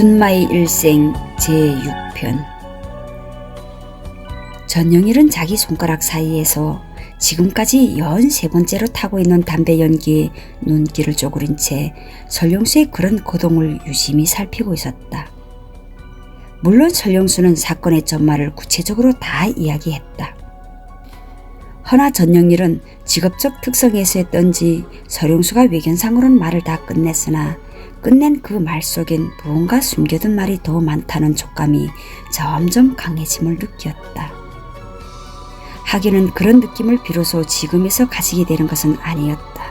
준마의 일생 제6편. 전영일은 자기 손가락 사이에서 지금까지 13번째로 타고 있는 담배 연기에 눈길을 쪼그린 채 설령수의 그런 거동을 유심히 살피고 있었다. 물론 설령수는 사건의 전말을 구체적으로 다 이야기했다. 허나 전영일은 직업적 특성에서였던지 설령수가 외견상으로는 말을 다 끝냈으나 끝낸 그 말 속엔 무언가 숨겨둔 말이 더 많다는 촉감이 점점 강해짐을 느꼈다. 하기는 그런 느낌을 비로소 지금에서 가지게 되는 것은 아니었다.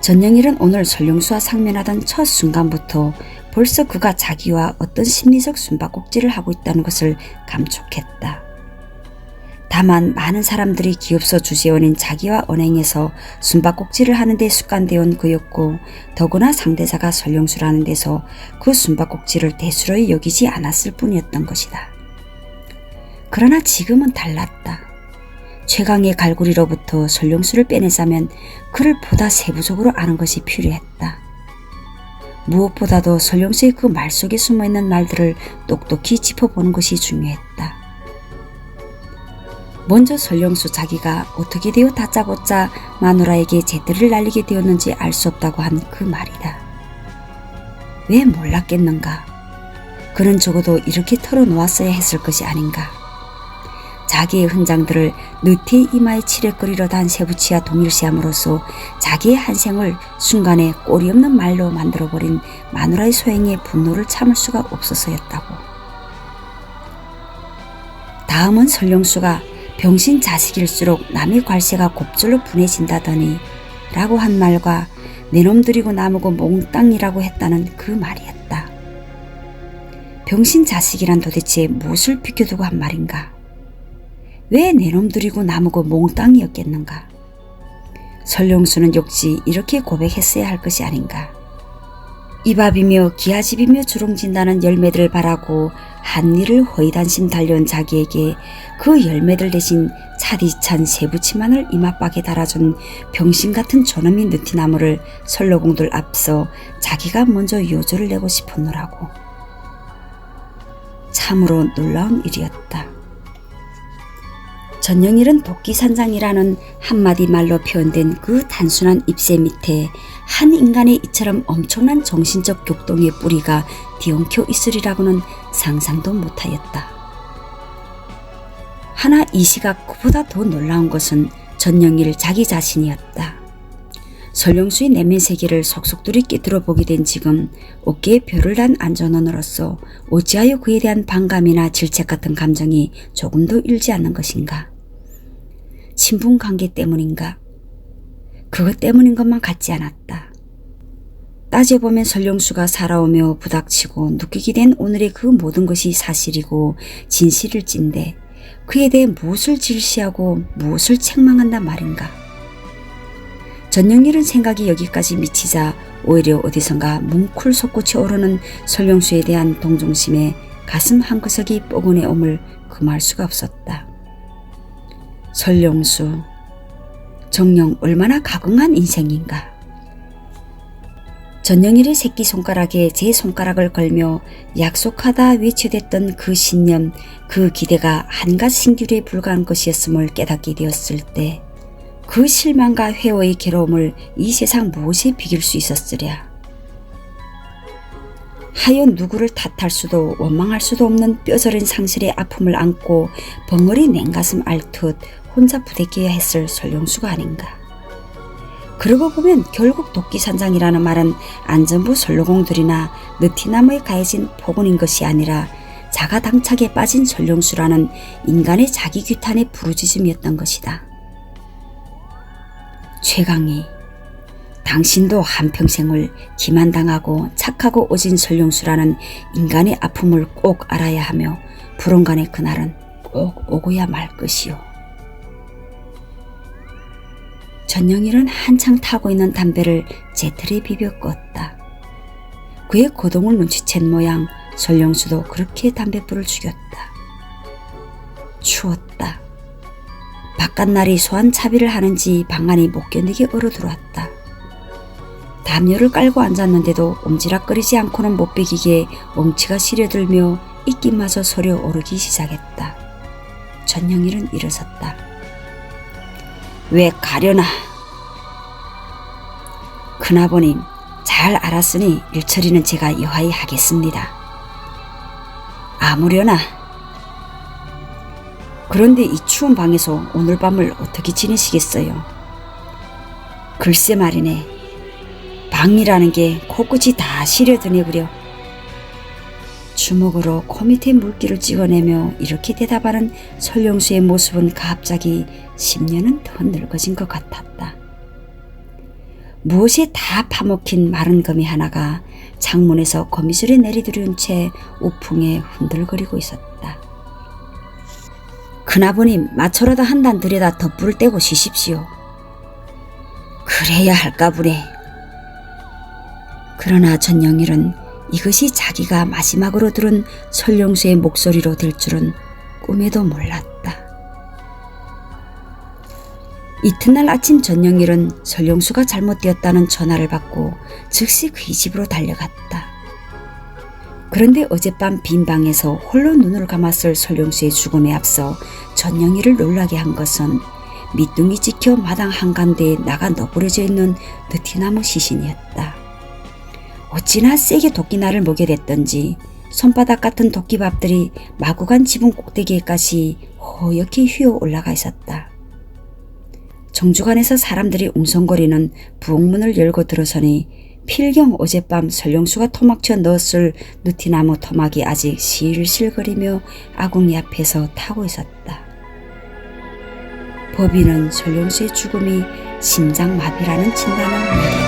전영일은 오늘 설령수와 상면하던 첫 순간부터 벌써 그가 자기와 어떤 심리적 숨바꼭질을 하고 있다는 것을 감촉했다. 다만 많은 사람들이 기업소 주재원인 자기와 언행에서 숨바꼭질을 하는 데 습관되어 온 그였고, 더구나 상대자가 설령수라는 데서 그 숨바꼭질을 대수로이 여기지 않았을 뿐이었던 것이다. 그러나 지금은 달랐다. 최강의 갈고리로부터 설령수를 빼내자면 그를 보다 세부적으로 아는 것이 필요했다. 무엇보다도 설령수의 그 말 속에 숨어있는 말들을 똑똑히 짚어보는 것이 중요했다. 먼저 설령수 자기가 어떻게 되어 다짜고짜 마누라에게 재떨이를 날리게 되었는지 알 수 없다고 한 그 말이다. 왜 몰랐겠는가? 그는 적어도 이렇게 털어놓았어야 했을 것이 아닌가? 자기의 흔장들을 느티의 이마에 칠해거리려 단 세부치와 동일시함으로써 자기의 한생을 순간에 꼬리 없는 말로 만들어버린 마누라의 소행에 분노를 참을 수가 없어서였다고. 다음은 설령수가 병신 자식일수록 남의 괄세가 곱절로 분해진다더니 라고 한 말과 내놈 들이고 나무고 몽땅이라고 했다는 그 말이었다. 병신 자식이란 도대체 무엇을 비켜두고 한 말인가? 왜 내놈 들이고 나무고 몽땅이었겠는가? 설령수는 역시 이렇게 고백했어야 할 것이 아닌가? 이밥이며 기아집이며 주렁진다는 열매들을 바라고 한 일을 허위단심 달려온 자기에게 그 열매들 대신 차디찬 세부치만을 이맛박에 달아준 병신같은 저놈이 느티나무를 설로공들 앞서 자기가 먼저 요조를 내고 싶었노라고. 참으로 놀라운 일이었다. 전영일은 도끼산장이라는 한마디 말로 표현된 그 단순한 입새 밑에 한 인간의 이처럼 엄청난 정신적 격동의 뿌리가 뒤엉켜 있으리라고는 상상도 못하였다. 하나 이 시각 그보다 더 놀라운 것은 전영일 자기 자신이었다. 설령수의 내면 세계를 속속들이 꿰뚫어 보게 된 지금 어깨에 별을 단 안전원으로서 어찌하여 그에 대한 반감이나 질책 같은 감정이 조금도 일지 않는 것인가? 친분관계 때문인가? 그것 때문인 것만 같지 않았다. 따져보면 설령수가 살아오며 부닥치고 느끼게 된 오늘의 그 모든 것이 사실이고 진실일진데 그에 대해 무엇을 질시하고 무엇을 책망한단 말인가? 전영일은 생각이 여기까지 미치자 오히려 어디선가 뭉클 솟구쳐 오르는 설령수에 대한 동정심에 가슴 한구석이 뻐근해 옴을 금할 수가 없었다. 설령수, 정녕 얼마나 각응한 인생인가. 전영일의 새끼손가락에 제 손가락을 걸며 약속하다 외치댔던 그 신념, 그 기대가 한갓 신규리에 불과한 것이었음을 깨닫게 되었을 때 그 실망과 회오의 괴로움을 이 세상 무엇에 비길 수 있었으랴. 하여 누구를 탓할 수도 원망할 수도 없는 뼈저린 상실의 아픔을 안고 벙어리 냉가슴 앓듯 혼자 부대껴야 했을 설령수가 아닌가. 그러고 보면 결국 도끼산장이라는 말은 안전부 설로공들이나 느티나무에 가해진 폭언인 것이 아니라 자가당착에 빠진 설령수라는 인간의 자기 규탄의 부르짖음이었던 것이다. 최강희, 당신도 한평생을 기만당하고 착하고 오진 설령수라는 인간의 아픔을 꼭 알아야 하며 불온간의 그날은 꼭 오고야 말 것이오. 전영일은 한창 타고 있는 담배를 재틀에 비벼 껐다. 그의 고동을 눈치챈 모양 설령수도 그렇게 담뱃불을 죽였다. 추웠다. 바깥날이 소환차비를 하는지 방 안이 못 견디게 얼어들어왔다. 담요를 깔고 앉았는데도 옴지락거리지 않고는 못 베기게 엉치가 시려들며 입김마저 소려 오르기 시작했다. 전영일은 일어섰다. 왜 가려나? 큰아버님, 잘 알았으니 일처리는 제가 여하히 하겠습니다. 아무려나. 그런데 이 추운 방에서 오늘 밤을 어떻게 지내시겠어요? 글쎄 말이네. 방이라는 게 코끝이 다 시려드네구려. 주먹으로 코 밑에 물기를 찍어내며 이렇게 대답하는 설령수의 모습은 갑자기 10년은 더 늙어진 것 같았다. 무엇에 다 파먹힌 마른 거미 하나가 창문에서 거미줄에 내리들여온 채 우풍에 흔들거리고 있었다. 큰아버님, 마초라도 한 단 들여다 덧불을 떼고 쉬십시오. 그래야 할까 보네. 그러나 전영일은 이것이 자기가 마지막으로 들은 설령수의 목소리로 될 줄은 꿈에도 몰랐다. 이튿날 아침 전영일은 설령수가 잘못되었다는 전화를 받고 즉시 그의 집으로 달려갔다. 그런데 어젯밤 빈 방에서 홀로 눈을 감았을 설령수의 죽음에 앞서 전영일을 놀라게 한 것은 밑둥이 찍혀 마당 한가운데에 나가 너부러져 있는 느티나무 시신이었다. 어찌나 세게 도끼날을 먹게 됐던지 손바닥 같은 도끼밥들이 마구간 지붕 꼭대기에까지 허옇게 휘어 올라가 있었다. 정주관에서 사람들이 웅성거리는 부엌문을 열고 들어서니 필경 어젯밤 설령수가 토막쳐 넣었을 느티나무 토막이 아직 실실거리며 아궁이 앞에서 타고 있었다. 법인은 설령수의 죽음이 심장마비라는 진단을 내렸다.